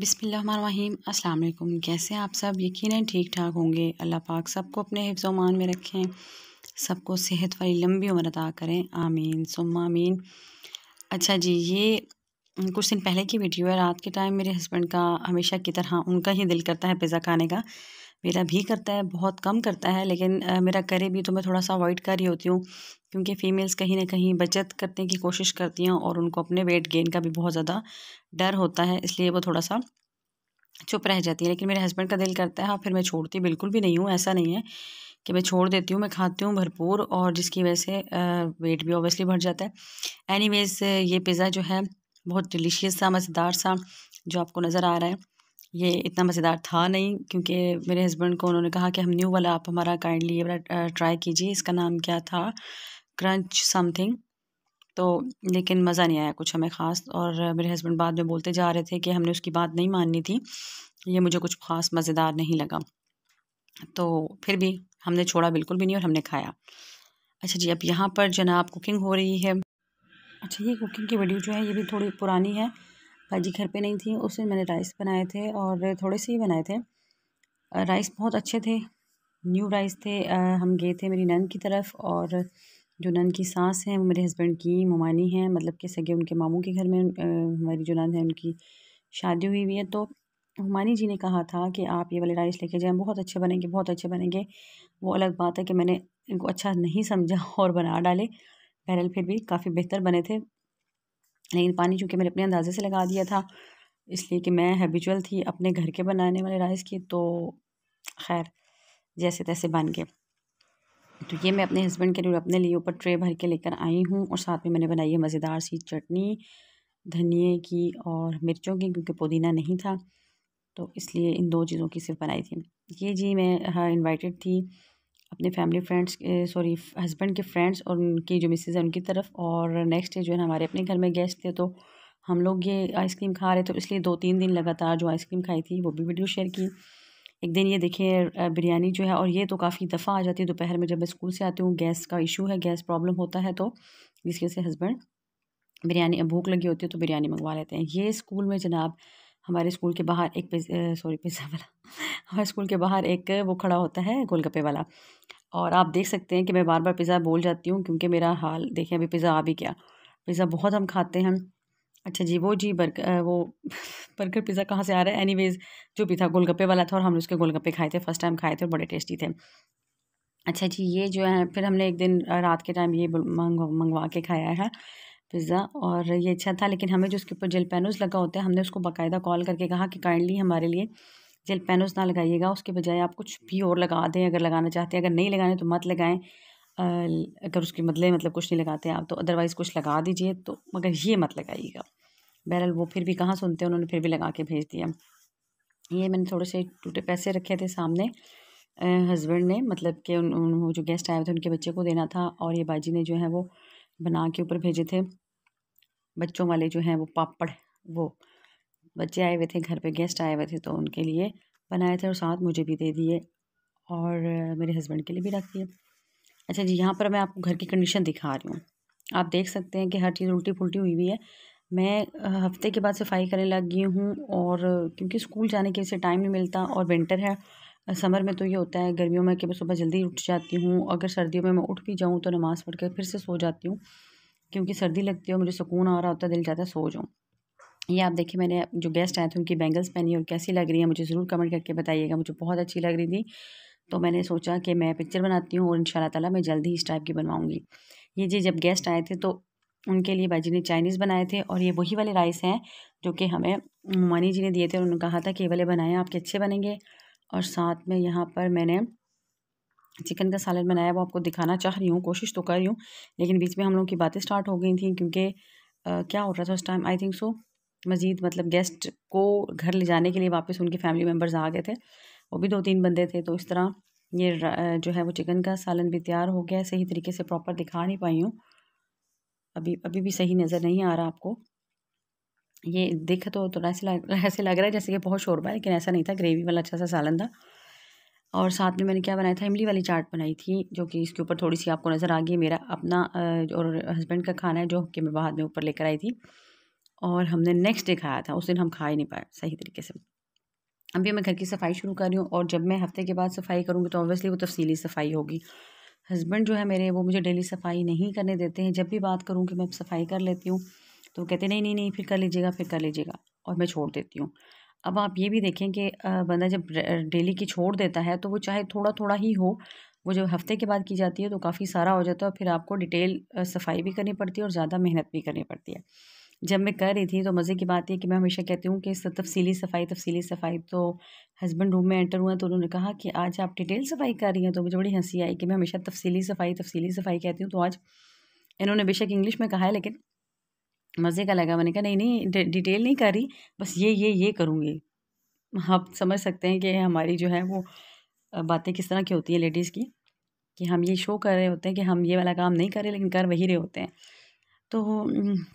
बिस्मिल्लाहिर्रहमानिर्रहीम। अस्सलाम वालेकुम। कैसे हैं आप सब? यकीनन ठीक ठाक होंगे। अल्लाह पाक सबको अपने हिफ्ज़ व अमान में रखें, सबको सेहत वाली लंबी उम्र अता करें। आमीन सुम्मा आमीन। अच्छा जी, ये कुछ दिन पहले की वीडियो है। रात के टाइम मेरे हस्बैंड का हमेशा की तरह उनका ही दिल करता है पिज़्ज़ा खाने का। मेरा भी करता है, बहुत कम करता है, लेकिन मेरा करे भी तो मैं थोड़ा सा अवॉइड कर रही होती हूँ, क्योंकि फ़ीमेल्स कहीं ना कहीं बचत करने की कोशिश करती हैं और उनको अपने वेट गेन का भी बहुत ज़्यादा डर होता है, इसलिए वो थोड़ा सा चुप रह जाती है। लेकिन मेरे हस्बैंड का दिल करता है, हाँ, फिर मैं छोड़ती बिल्कुल भी नहीं हूँ। ऐसा नहीं है कि मैं छोड़ देती हूँ, मैं खाती हूँ भरपूर, और जिसकी वजह से वेट भी ऑब्वियसली बढ़ जाता है। एनीवेज़, ये पिज़्ज़ा जो है बहुत डिलीशियस सा, मज़ेदार सा जो आपको नज़र आ रहा है, ये इतना मज़ेदार था नहीं, क्योंकि मेरे हस्बैंड को उन्होंने कहा कि हम न्यू वाला आप हमारा काइंडली ये वाला ट्राई कीजिए। इसका नाम क्या था, क्रंच समथिंग। तो लेकिन मज़ा नहीं आया कुछ हमें ख़ास, और मेरे हस्बैंड बाद में बोलते जा रहे थे कि हमने उसकी बात नहीं माननी थी, ये मुझे कुछ ख़ास मज़ेदार नहीं लगा। तो फिर भी हमने छोड़ा बिल्कुल भी नहीं और हमने खाया। अच्छा जी, अब यहाँ पर जनाब कुकिंग हो रही है। अच्छा, ये कुकिंग की वीडियो जो है ये भी थोड़ी पुरानी है। भाजी घर पे नहीं थी, उस दिन मैंने राइस बनाए थे और थोड़े से ही बनाए थे। राइस बहुत अच्छे थे, न्यू राइस थे। हम गए थे मेरी नंद की तरफ, और जो नंद की सास हैं वो मेरे हस्बैंड की ममानी हैं, मतलब कि सगे उनके मामू के घर में हमारी जो नंद है उनकी शादी हुई हुई है। तो हुमानी जी ने कहा था कि आप ये वाले राइस लेके जाएं, बहुत अच्छे बनेंगे, बहुत अच्छे बनेंगे। वो अलग बात है कि मैंने इनको अच्छा नहीं समझा और बना डाले। बहरहाल फिर भी काफ़ी बेहतर बने थे, लेकिन पानी चूँकि मैंने अपने अंदाज़े से लगा दिया था, इसलिए कि मैं हैबिचुअल थी अपने घर के बनाने वाले राइस की, तो खैर जैसे तैसे बन गए। तो ये मैं अपने हस्बैंड के लिए और अपने लिए ऊपर ट्रे भर के लेकर आई हूँ, और साथ में मैंने बनाई है मज़ेदार सी चटनी धनिए की और मिर्चों की, क्योंकि पुदीना नहीं था, तो इसलिए इन दो चीज़ों की सिर्फ बनाई थी। ये जी मैं, हाँ, इनवाइटेड थी अपने फैमिली फ्रेंड्स, सॉरी हस्बैंड के फ्रेंड्स और उनकी जो मिसेज़ है उनकी तरफ, और नेक्स्ट डे जो है ना हमारे अपने घर में गेस्ट थे, तो हम लोग ये आइसक्रीम खा रहे थे, तो इसलिए 2-3 दिन लगातार जो आइसक्रीम खाई थी वो भी वीडियो शेयर की। एक दिन ये देखिए बिरयानी जो है, और ये तो काफ़ी दफ़ा आ जाती है दोपहर में जब मैं स्कूल से आती हूँ, गैस का इशू है, गैस प्रॉब्लम होता है, तो जिसकी वजह से हस्बैंड बिरयानी, भूख लगी होती है तो बिरयानी मंगवा लेते हैं। ये स्कूल में जनाब, हमारे स्कूल के बाहर एक सॉरी पिज़्ज़ा वाला हमारे स्कूल के बाहर एक वो खड़ा होता है गोलगप्पे वाला, और आप देख सकते हैं कि मैं बार-बार पिज़्ज़ा बोल जाती हूँ, क्योंकि मेरा हाल देखें, अभी पिज़्ज़ा आ भी गया। पिज़्ज़ा बहुत हम खाते हैं। अच्छा जी, वो जी वो बर्गर पिज़्ज़ा कहाँ से आ रहा है, एनीवेज़ जो भी था गोलगप्पे वाला था, और हमने उसके गोलगप्पे खाए थे, फर्स्ट टाइम खाए थे और बड़े टेस्टी थे। अच्छा जी, ये जो है फिर हमने एक दिन रात के टाइम ये मंगवा के खाया है पिज़्ज़ा, और ये अच्छा था, लेकिन हमें जो उसके ऊपर जलपेनोज़ लगा होता है, हमने उसको बाकायदा कॉल करके कहा कि काइंडली हमारे लिए जलपेनोज़ ना लगाइएगा, उसके बजाय आप कुछ भी और लगा दें अगर लगाना चाहते हैं, अगर नहीं लगाने तो मत लगाएँ। अगर उसके बदले मतलब कुछ नहीं लगाते आप, तो अदरवाइज़ कुछ लगा दीजिए, तो मगर ये मत लगाइएगा। बहरहाल वो फिर भी कहाँ सुनते हैं, उन्होंने फिर भी लगा के भेज दिया। ये मैंने थोड़े से टूटे पैसे रखे थे सामने, हस्बैंड ने, मतलब कि वो जो गेस्ट आए हुए थे उनके बच्चे को देना था, और ये बाजी ने जो है वो बना के ऊपर भेजे थे बच्चों वाले जो हैं वो पापड़। वो बच्चे आए हुए थे घर पे, गेस्ट आए हुए थे, तो उनके लिए बनाए थे और साथ मुझे भी दे दिए, और मेरे हस्बैंड के लिए भी रख दिए। अच्छा जी, यहाँ पर मैं आपको घर की कंडीशन दिखा रही हूँ। आप देख सकते हैं कि हर चीज़ उल्टी-पुल्टी हुई हुई है। मैं हफ़्ते के बाद सफाई करने लग गई हूँ, और क्योंकि स्कूल जाने के से टाइम नहीं मिलता, और विंटर है। समर में तो ये होता है, गर्मियों में कि मैं सुबह जल्दी उठ जाती हूँ, अगर सर्दियों में मैं उठ भी जाऊँ तो नमाज़ पढ़ के फिर से सो जाती हूँ, क्योंकि सर्दी लगती है और मुझे सुकून आ रहा होता है, दिल चाहता है सो जाऊँ। ये आप देखिए, मैंने जो गेस्ट आए थे उनकी बैंगल्स पहनी, और कैसी लग रही है मुझे ज़रूर कमेंट करके बताइएगा। मुझे बहुत अच्छी लग रही थी, तो मैंने सोचा कि मैं पिक्चर बनाती हूँ, और इंशाल्लाह ताला मैं जल्द ही इस टाइप की बनवाऊँगी। ये जी जब गेस्ट आए थे तो उनके लिए बाजी ने चाइनीज़ बनाए थे, और ये वही वाले राइस हैं जो कि हमें मानी जी ने दिए थे, और उन्होंने कहा था कि ये वाले बनाएँ आपके अच्छे बनेंगे। और साथ में यहाँ पर मैंने चिकन का सालन बनाया, वो आपको दिखाना चाह रही हूँ, कोशिश तो कर रही हूँ, लेकिन बीच में हम लोगों की बातें स्टार्ट हो गई थी, क्योंकि क्या हो रहा था उस टाइम, आई थिंक सो मज़ीद मतलब गेस्ट को घर ले जाने के लिए वापस उनके फैमिली मेम्बर्स आ गए थे, वो भी 2-3 बंदे थे, तो इस तरह ये जो है वो चिकन का सालन भी तैयार हो गया है। सही तरीके से प्रॉपर दिखा नहीं पाई हूँ, अभी अभी भी सही नज़र नहीं आ रहा आपको। ये देखे तो ऐसे लग रहा है जैसे कि बहुत शोरबा है, लेकिन ऐसा नहीं था, ग्रेवी वाला अच्छा सा सालन था। और साथ में मैंने क्या बनाया था, इमली वाली चाट बनाई थी, जो कि इसके ऊपर थोड़ी सी आपको नज़र आ गई। मेरा अपना और हस्बैंड का खाना है, जो कि मैं बाद में ऊपर लेकर आई थी। और हमने नेक्स्ट डे खाया था, उस दिन हम खा ही नहीं पाए सही तरीके से। अभी मैं घर की सफाई शुरू कर रही हूँ और जब मैं हफ्ते के बाद सफाई करूँगी तो ऑब्वियसली वो तफसीली सफाई होगी। हस्बैंड जो है मेरे, वो मुझे डेली सफाई नहीं करने देते हैं। जब भी बात करूँ कि मैं सफाई कर लेती हूँ तो कहते नहीं नहीं नहीं फिर कर लीजिएगा, फिर कर लीजिएगा, और मैं छोड़ देती हूँ। अब आप ये भी देखें कि बंदा जब डेली की छोड़ देता है तो वो चाहे थोड़ा थोड़ा ही हो, वो जब हफ्ते के बाद की जाती है तो काफ़ी सारा हो जाता है और फिर आपको डिटेल सफाई भी करनी पड़ती है और ज़्यादा मेहनत भी करनी पड़ती है। जब मैं कर रही थी तो मज़े की बात ये कि मैं हमेशा कहती हूँ कि तफसीली सफाई, तो हस्बैंड रूम में एंटर हुए तो उन्होंने कहा कि आज आप डिटेल सफाई कर रही हैं, तो मुझे बड़ी हंसी आई कि मैं हमेशा तफसीली सफाई कहती हूँ, तो आज इन्होंने बेशक इंग्लिश में कहा है लेकिन मज़े का लगा। मैंने कहा नहीं नहीं डिटेल नहीं कर रही, बस ये करूँगी। आप समझ सकते हैं कि हमारी जो है वो बातें किस तरह की होती हैं लेडीज़ की, कि हम ये शो कर रहे होते हैं कि हम ये वाला काम नहीं कर रहे लेकिन कर वही रहे होते हैं। तो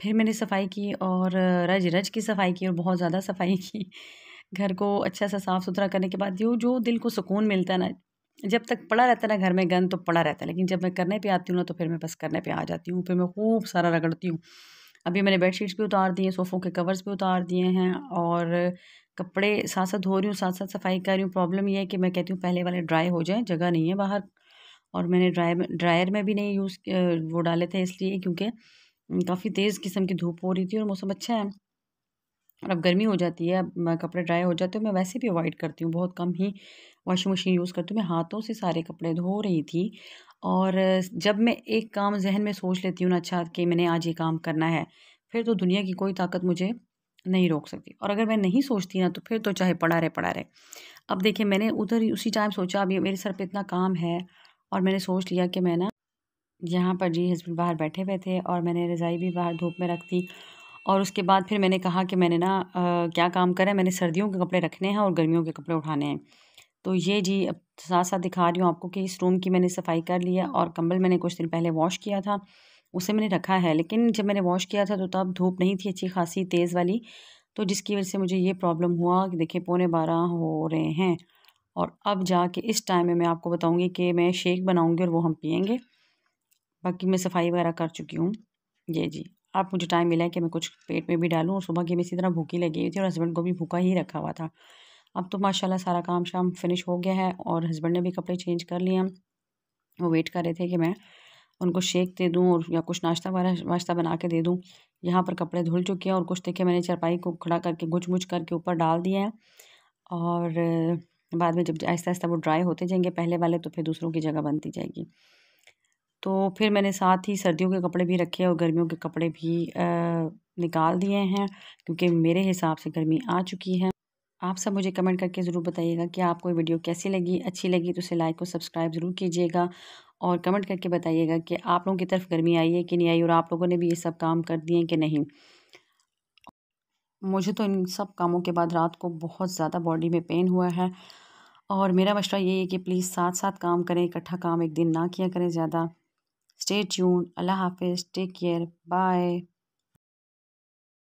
फिर मैंने सफाई की और रज-रज की सफाई की और बहुत ज़्यादा सफाई की। घर को अच्छा सा साफ-सुथरा करने के बाद जो दिल को सुकून मिलता है ना, जब तक पड़ा रहता है ना घर में गंद तो पड़ा रहता है, लेकिन जब मैं करने पे आती हूँ ना तो फिर मैं बस करने पे आ जाती हूँ। फिर मैं खूब सारा रगड़ती हूँ। अभी मैंने बेडशीट्स भी उतार दिए हैं, सोफ़ों के कवर्स भी उतार दिए हैं और कपड़े साथ-साथ धो रही हूँ, साथ-साथ सफाई कर रही हूँ। प्रॉब्लम ये है कि मैं कहती हूँ पहले वाले ड्राई हो जाएँ, जगह नहीं है बाहर, और मैंने ड्रायर में भी नहीं वो डाले थे इसलिए क्योंकि काफ़ी तेज़ किस्म की धूप हो रही थी और मौसम अच्छा है। और अब गर्मी हो जाती है, अब कपड़े ड्राई हो जाते हैं, मैं वैसे भी अवॉइड करती हूँ, बहुत कम ही वॉशिंग मशीन यूज़ करती हूँ। मैं हाथों से सारे कपड़े धो रही थी और जब मैं एक काम ज़हन में सोच लेती हूँ ना अच्छा कि मैंने आज ये काम करना है, फिर तो दुनिया की कोई ताकत मुझे नहीं रोक सकती, और अगर मैं नहीं सोचती ना तो फिर तो चाहे पड़ा रहे, पड़ा रहे। अब देखिए मैंने उधर ही उसी टाइम सोचा अब ये मेरे सर पे इतना काम है और मैंने सोच लिया कि मैं ना यहाँ पर जी हस्बैंड बाहर बैठे हुए थे और मैंने रज़ाई भी बाहर धूप में रख दी और उसके बाद फिर मैंने कहा कि मैंने ना क्या काम करें, मैंने सर्दियों के कपड़े रखने हैं और गर्मियों के कपड़े उठाने हैं। तो ये जी अब साथ-साथ दिखा रही हूँ आपको कि इस रूम की मैंने सफाई कर ली है और कंबल मैंने कुछ दिन पहले वॉश किया था, उसे मैंने रखा है। लेकिन जब मैंने वॉश किया था तो तब धूप नहीं थी अच्छी खासी तेज़ वाली, तो जिसकी वज़ह से मुझे ये प्रॉब्लम हुआ कि देखिए पौने 12 हो रहे हैं और अब जाके इस टाइम में मैं आपको बताऊँगी कि मैं शेक बनाऊँगी और वो हम पिएँगे। बाकी मैं सफाई वगैरह कर चुकी हूँ। ये जी, अब मुझे टाइम मिला है कि मैं कुछ पेट में भी डालूँ और सुबह की मैं इसी तरह भूखी लगी हुई थी और हस्बैंड को भी भूखा ही रखा हुआ था। अब तो माशाल्लाह सारा काम शाम फिनिश हो गया है और हस्बैंड ने भी कपड़े चेंज कर लिए हैं। वो वेट कर रहे थे कि मैं उनको शेक दे दूँ और या कुछ नाश्ता वगैरह वाश्ता बना के दे दूँ। यहाँ पर कपड़े धुल चुके हैं और कुछ देखिए मैंने चारपाई को खड़ा करके गुछ-मुछ करके ऊपर डाल दिए हैं और बाद में जब आहिस्ता-आहिस्ता वो ड्राई होते जाएँगे पहले वाले तो फिर दूसरों की जगह बनती जाएगी। तो फिर मैंने साथ ही सर्दियों के कपड़े भी रखे और गर्मियों के कपड़े भी निकाल दिए हैं क्योंकि मेरे हिसाब से गर्मी आ चुकी है। आप सब मुझे कमेंट करके ज़रूर बताइएगा कि आपको ये वीडियो कैसी लगी, अच्छी लगी तो इसे लाइक और सब्सक्राइब ज़रूर कीजिएगा और कमेंट करके बताइएगा कि आप लोगों की तरफ गर्मी आई है कि नहीं आई और आप लोगों ने भी ये सब काम कर दिए हैं कि नहीं। मुझे तो इन सब कामों के बाद रात को बहुत ज़्यादा बॉडी में पेन हुआ है और मेरा मशवरा ये है कि प्लीज़ साथ-साथ काम करें, इकट्ठा काम एक दिन ना किया करें ज़्यादा। स्टे ट्यून्ड, अल्लाह हाफ़िज़, टेक केयर, बाय।